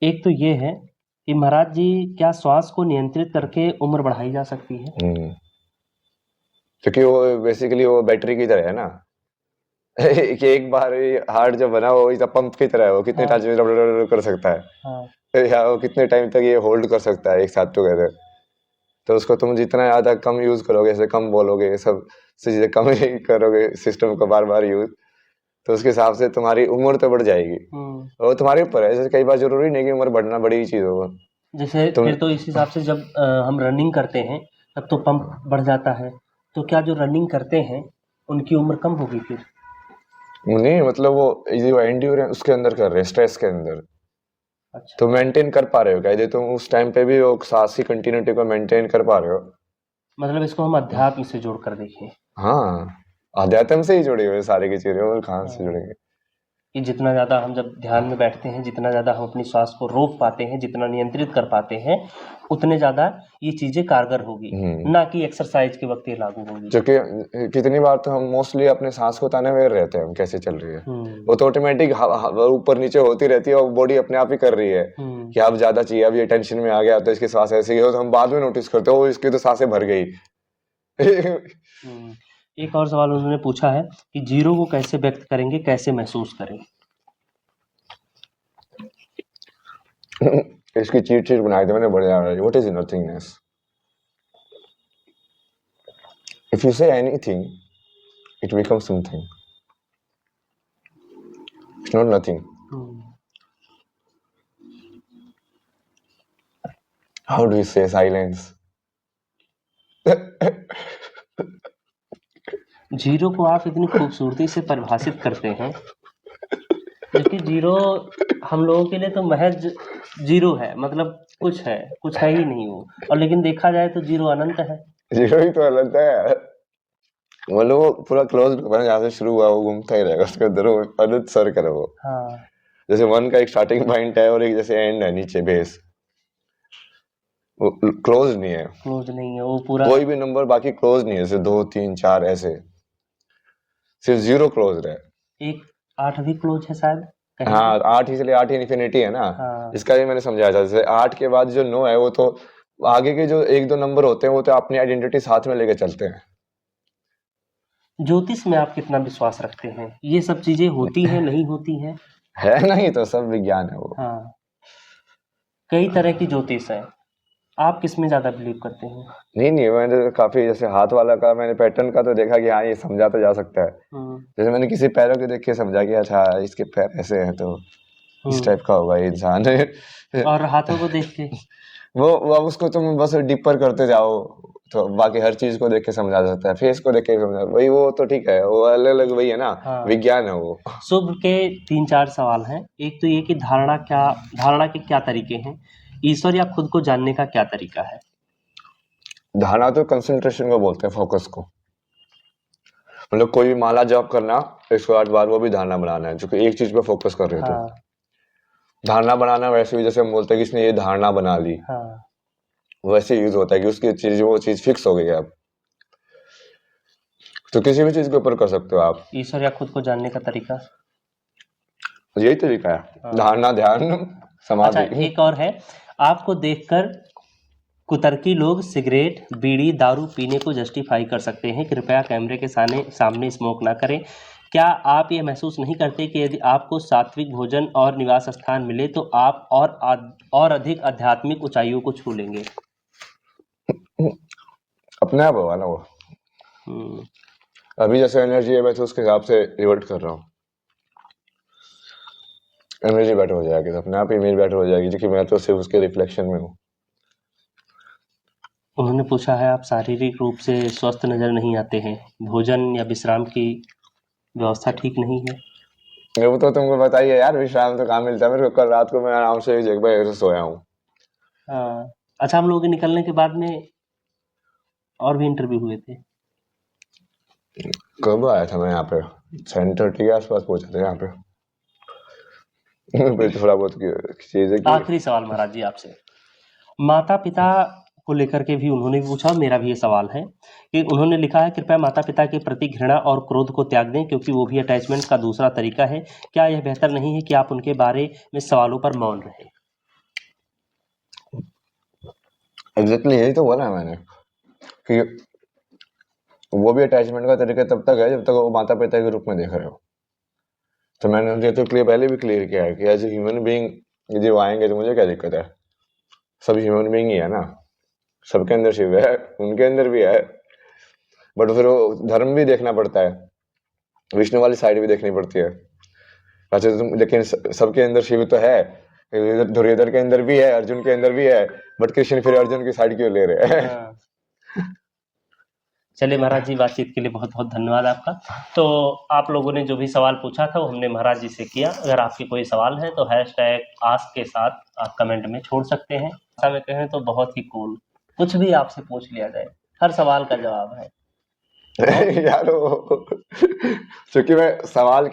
एक तो ये है कि महाराज जी, क्या श्वास को नियंत्रित करके उम्र बढ़ाई जा सकती है? क्योंकि वो बेसिकली वो बैटरी की तरह है ना। कि एक बार हार्ट जो बना वो इतना पंप की तरह है, वो कितने हाँ। टाइम कर सकता है, हाँ। या वो कितने टाइम तक ये होल्ड कर सकता है एक साथ टुगेदर। तो उसको तुम जितना ज्यादा कम यूज करोगे, ऐसे कम बोलोगे, ये सब चीजें कम ही करोगे, सिस्टम को बार बार यूज, तो उसके हिसाब से तुम्हारी उम्र तो बढ़ जाएगी। वो तुम्हारे ऊपर है, जैसे कई बार जरूरी नहीं कि उम्र बढ़ना बड़ी चीज हो। जैसे तुम फिर तो इस हिसाब से जब हम रनिंग करते हैं तब तो पंप बढ़ जाता है, तो क्या जो रनिंग करते हैं उनकी उम्र कम होगी फिर? नहीं, मतलब वो जो एंड्योरेंस उसके अंदर कर रहे हैं, स्ट्रेस के अंदर, अच्छा। तो मेंटेन कर पा रहे हो क्या? यदि तुम उस टाइम पे भी वो सांस की कंटिन्यूटी को मेंटेन कर पा रहे हो। मतलब इसको हम अध्यात्म से जोड़ कर देखें। हाँ, अध्यात्म से ही जुड़ी हुई है सारी की चीजें, और कहाँ से हाँ, जुड़ेंगे। कि जितना ज़्यादा हम जब ध्यान में बैठते हैं, जितना ज़्यादा हम अपनी श्वास को रोक पाते हैं, जितना नियंत्रित कर पाते हैं, उतने ज़्यादा ये चीज़ें कारगर होगी, ना कि एक्सरसाइज के वक्त ये लागू होगी। जो कि कितनी बार तो हम मोस्टली अपने सांस को ताने में रहते हैं, हम कैसे चल रही है, वो तो ऑटोमेटिक ऊपर नीचे होती रहती है, और बॉडी अपने आप ही कर रही है कि अब ज्यादा चाहिए, अब ये टेंशन में आ गया, तो इसकी सांस ऐसी हो, तो हम बाद में नोटिस करते हो इसकी तो सांसें भर गई। एक और सवाल उन्होंने पूछा है कि जीरो को कैसे व्यक्त करेंगे, कैसे महसूस करें? इसकी चीट शीट बनाई थी मैंने, बढ़िया। What is nothingness? If you say anything, it becomes something, it's not nothing. How do you से साइलेंस? जीरो को आप इतनी खूबसूरती से परिभाषित करते हैं, जबकि जीरो हम लोगों के लिए तो महज जीरो है, मतलब कुछ है ही नहीं वो, और लेकिन देखा जाए तो जीरो अनंत है। जीरो ही तो अलग है, मतलब वो पूरा क्लोज जहाँ से शुरू हुआ वो घूमता ही रहेगा, उसके अंदर वो अनंत सर्कल है वो। हाँ। जैसे वन का एक स्टार्टिंग पॉइंट है और एक जैसे एंड है नीचे बेस, वो क्लोज नहीं है, क्लोज नहीं है वो पूरा। कोई भी नंबर बाकी क्लोज नहीं है, जैसे 2 3 4 ऐसे, सिर्फ जीरो क्लोज है। एक 8 भी क्लोज है शायद कहीं हाँ, पे। 8 इसलिए 8 इन्फिनिटी है ना। हाँ। इसका भी मैंने समझाया था, जैसे 8 के बाद जो 9 है वो तो आगे के जो 1 2 नंबर होते हैं वो तो अपनी आइडेंटिटी साथ में लेके चलते हैं। ज्योतिष में आप कितना विश्वास रखते हैं? ये सब चीजें होती हैं, नहीं होती हैं? है नहीं, तो सब विज्ञान है वो। हाँ। कई तरह की ज्योतिष है, आप किस में ज्यादा बिलीव करते हैं? नहीं, मैंने तो काफी, जैसे हाथ वाला का मैंने पैटर्न का तो देखा कि हाँ ये समझा तो जा सकता है। जैसे मैंने किसी पैरों के देख के समझा कि अच्छा इसके पैर ऐसे हैं, तो इस टाइप का होगा ये इंसान। और हाथों को देख के? वो अब उसको तुम बस डीपर करते जाओ, तो बाकी हर चीज को देख के समझा जा सकता है, फेस को देख के समझा, वही वो तो ठीक है, वो अलग अलग वही है ना। हाँ। विज्ञान है वो। शुभ के 3-4 सवाल हैं। एक तो ये कि धारणा के क्या तरीके हैं? ईश्वर या खुद को जानने का क्या तरीका है? धारणा तो कंसंट्रेशन को बोलते हैं, फोकस को। मतलब कोई भी माला जप करना 108 बार, वो भी धारणा बनाना है, जो कि एक चीज पे फोकस कर रहे हो। हाँ। तो धारणा बनाना वैसे भी जैसे हम बोलते हैं कि इसने ये धारणा बना ली, हाँ। वैसे यूज होता है कि उसकी चीज, वो चीज फिक्स हो गई है अब, तो किसी भी चीज के ऊपर कर सकते हो आप। ईश्वर या खुद को जानने का तरीका? यही तरीका है, धारणा, ध्यान, अच्छा, समाधि। एक और है। आपको देखकर कुतर्की लोग सिगरेट, बीड़ी, दारू पीने को जस्टिफाई कर सकते हैं। कृपया कैमरे के सामने स्मोक ना करें। क्या आप ये महसूस नहीं करते कि यदि आपको सात्विक भोजन और निवास स्थान मिले तो आप और अधिक आध्यात्मिक ऊंचाइयों को छू लेंगे? अपने आप होगा ना वो। अभी जैसे एनर्जी है, मैं तो उसके हिसाब से रिवर्ट कर रहा हूँ, एनर्जी बेटर हो जाएगी तो अपने आप ही इमेज बेटर हो जाएगी, क्योंकि मैं तो सिर्फ उसके रिफ्लेक्शन में हूँ। उन्होंने पूछा है, आप शारीरिक रूप से स्वस्थ नजर नहीं आते हैं, भोजन या विश्राम की व्यवस्था ठीक नहीं है? वो तो तुमको बताइए यार, विश्राम तो कहाँ मिलता है मेरे को। कल रात को मैं आराम से 1 बजे से सोया हूँ। हाँ। अच्छा, हम लोगों के निकलने के बाद में और भी इंटरव्यू हुए थे। कब आया था मैं यहाँ पे? 7:30 के आसपास पहुंचा था यहाँ पे। थोड़ा बहुत चीजें की। आखिरी सवाल महाराज जी आपसे, माता पिता को लेकर के भी उन्होंने भी पूछा, मेरा भी ये सवाल है कि उन्होंने लिखा है, कृपया माता पिता के प्रति घृणा और क्रोध को त्याग दें, क्योंकि वो भी अटैचमेंट का दूसरा तरीका है। क्या यह बेहतर नहीं है कि आप उनके बारे में सवालों पर मौन रहें? एग्जैक्टली यही तो बोला है मैंने कि वो भी अटैचमेंट का तरीका तब तक है जब तक वो माता पिता के रूप में देख रहे हो। तो मैंने उनसे तो पहले भी क्लियर किया है कि एज ए ह्यूमन बीइंग यदि वो आएंगे तो मुझे क्या दिक्कत है, सब ह्यूमन बीइंग ही है ना, सबके अंदर शिव है, उनके अंदर भी है, बट फिर वो धर्म भी देखना पड़ता है, विष्णु वाली साइड भी देखनी पड़ती है। अच्छा तुम लेकिन सबके अंदर शिव तो है, दुर्योधन के अंदर भी है, अर्जुन के अंदर भी है, बट कृष्ण फिर अर्जुन की साइड क्यों ले रहे हैं? हाँ। चलिए महाराज जी, बातचीत के लिए बहुत बहुत धन्यवाद आपका। तो आप लोगों ने जो भी सवाल पूछा था वो हमने महाराज जी से किया। अगर आपके कोई सवाल है तो #आस्क के साथ आप कमेंट में छोड़ सकते हैं। ऐसा में कहें तो बहुत ही कूल, कुछ भी आपसे पूछ लिया जाए, हर सवाल का जवाब है। यार क्योंकि मैं सवाल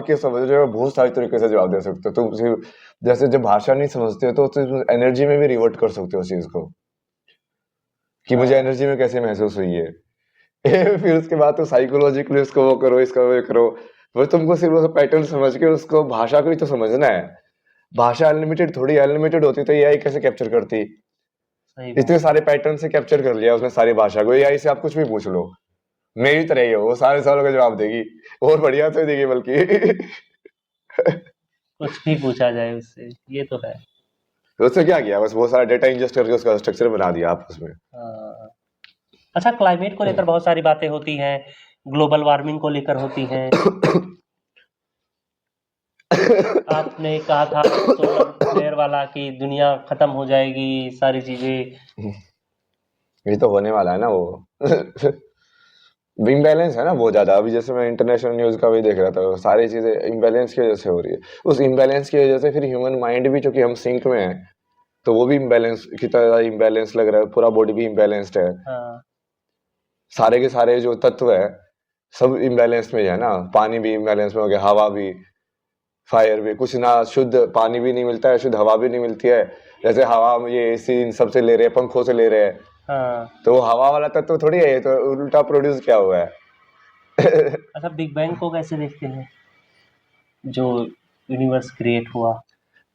के समझ रहे हो बहुत सारे तरीके से जवाब दे सकते हो तुम। सिर्फ जैसे जब भाषा नहीं समझते हो तो एनर्जी में भी रिवर्ट कर सकते हो उस चीज को कि मुझे एनर्जी में कैसे महसूस हुई है। फिर उसके बाद तो साइकोलॉजिकली उसको वो करो, इसका वो करो। वो तुमको सिर्फ उसका पैटर्न समझ के उसको भाषा को ही तो समझना है। भाषा अनलिमिटेड थोड़ी, अनलिमिटेड होती तो एआई कैसे कैप्चर करती? इतने सारे पैटर्न से कैप्चर कर लिया उसने सारी भाषा को। एआई से आप कुछ भी पूछ लो, मेरी तरह ही हो, वो सारे सवालों का जवाब देगी और बढ़िया तो देगी बल्कि। कुछ भी पूछा जाए उससे, ये तो है। तो उससे क्या किया, बस बहुत सारा डेटा इंजेस्ट करके उसका स्ट्रक्चर बना दिया आप उसमें। अच्छा, क्लाइमेट को लेकर बहुत सारी बातें होती हैं, ग्लोबल वार्मिंग को लेकर होती हैं। आपने कहा था सोलर फ्लेयर वाला कि दुनिया खत्म हो जाएगी, सारी चीजें। ये तो होने वाला है ना वो। इम्बैलेंस है ना बहुत ज्यादा। अभी जैसे मैं इंटरनेशनल न्यूज का भी देख रहा था, सारी चीजें इम्बैलेंस की वजह से हो रही है। उस इम्बैलेंस की वजह से फिर ह्यूमन माइंड भी, चूंकि हम सिंक में है, तो वो भी इम्बैलेंस की तरह इम्बैलेंस लग रहा है। पूरा बॉडी भी इम्बैलेंस्ड है। हाँ। सारे के सारे जो तत्व है सब इम्बैलेंस में है ना। पानी भी इम्बैलेंस में हो गया, हवा भी, फायर भी, कुछ ना शुद्ध पानी भी नहीं मिलता है, शुद्ध हवा भी नहीं मिलती है। जैसे हवा में ये एसी इन सब से ले रहे हैं, पंखों से ले रहे हैं। हाँ। तो वो हवा वाला तत्व थोड़ी है, तो उल्टा प्रोड्यूस क्या हुआ है। अच्छा, बिग बैंग को कैसे देखते हैं, जो यूनिवर्स क्रिएट हुआ?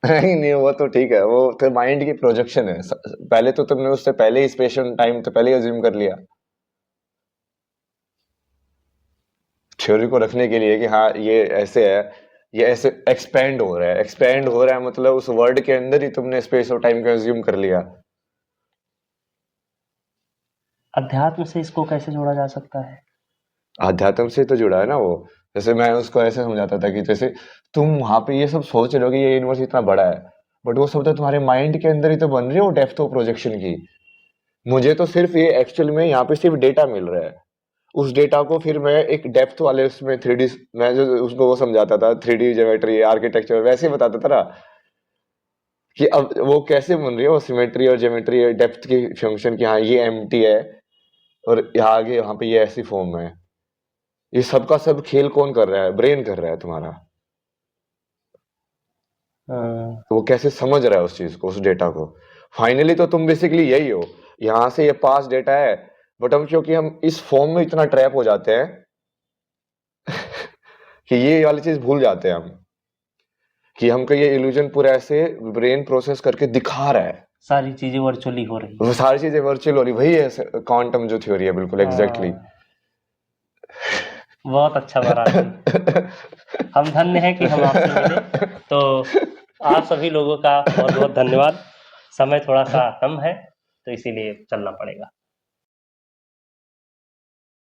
नहीं वो तो ठीक है, वो तो माइंड की प्रोजेक्शन है। पहले तो तुमने उससे पहले ही स्पेस एंड टाइम तो पहले ही अज्यूम कर लिया थ्योरी को रखने के लिए कि हाँ ये ऐसे है, ये ऐसे एक्सपेंड हो रहा है। एक्सपेंड हो रहा है मतलब उस वर्ड के अंदर ही तुमने स्पेस और टाइम को अज्यूम कर लिया। अध्यात्म से इसको कैसे जोड़ा जा सकता है? आध्यात्म से तो जुड़ा है ना वो। जैसे मैं उसको ऐसे समझाता था कि जैसे तुम वहां पे ये सब सोच रहे हो कि ये यूनिवर्स इतना बड़ा है, बट वो सब तो तुम्हारे माइंड के अंदर ही तो बन रही है वो डेप्थ ऑफ प्रोजेक्शन की। मुझे तो सिर्फ ये एक्चुअल में यहाँ पे सिर्फ डेटा मिल रहा है। उस डेटा को फिर मैं एक डेप्थ वाले उसमें 3D, मैं जो उसको वो समझाता था 3D ज्योमेट्री आर्किटेक्चर वैसे ही बताता था ना कि अब वो कैसे बन रही है वो सिमेट्री और ज्योमेट्री डेप्थ की फंक्शन की। हाँ ये एम्प्टी है और यहाँ आगे यहाँ पे ये ऐसी फॉर्म है। ये सबका सब खेल कौन कर रहा है? ब्रेन कर रहा है तुम्हारा। तो वो कैसे समझ रहा है उस चीज को, उस डेटा को। फाइनली तो तुम बेसिकली यही हो, यहाँ से ये पास डेटा है, बट हम क्योंकि हम इस फॉर्म में इतना ट्रैप हो जाते हैं कि ये वाली चीज भूल जाते हैं हम कि हमको ये इल्यूजन पूरा ऐसे ब्रेन प्रोसेस करके दिखा रहा है। सारी चीजें वर्चुअली हो रही वो सारी चीजें वर्चुअल हो रही, वही है क्वांटम जो थ्योरी है, बिल्कुल एग्जैक्टली। बहुत अच्छा महाराज जी, हम धन्य हैं कि हम आपसे मिले। तो आप सभी लोगों का बहुत बहुत धन्यवाद। समय थोड़ा सा कम है तो इसीलिए चलना पड़ेगा।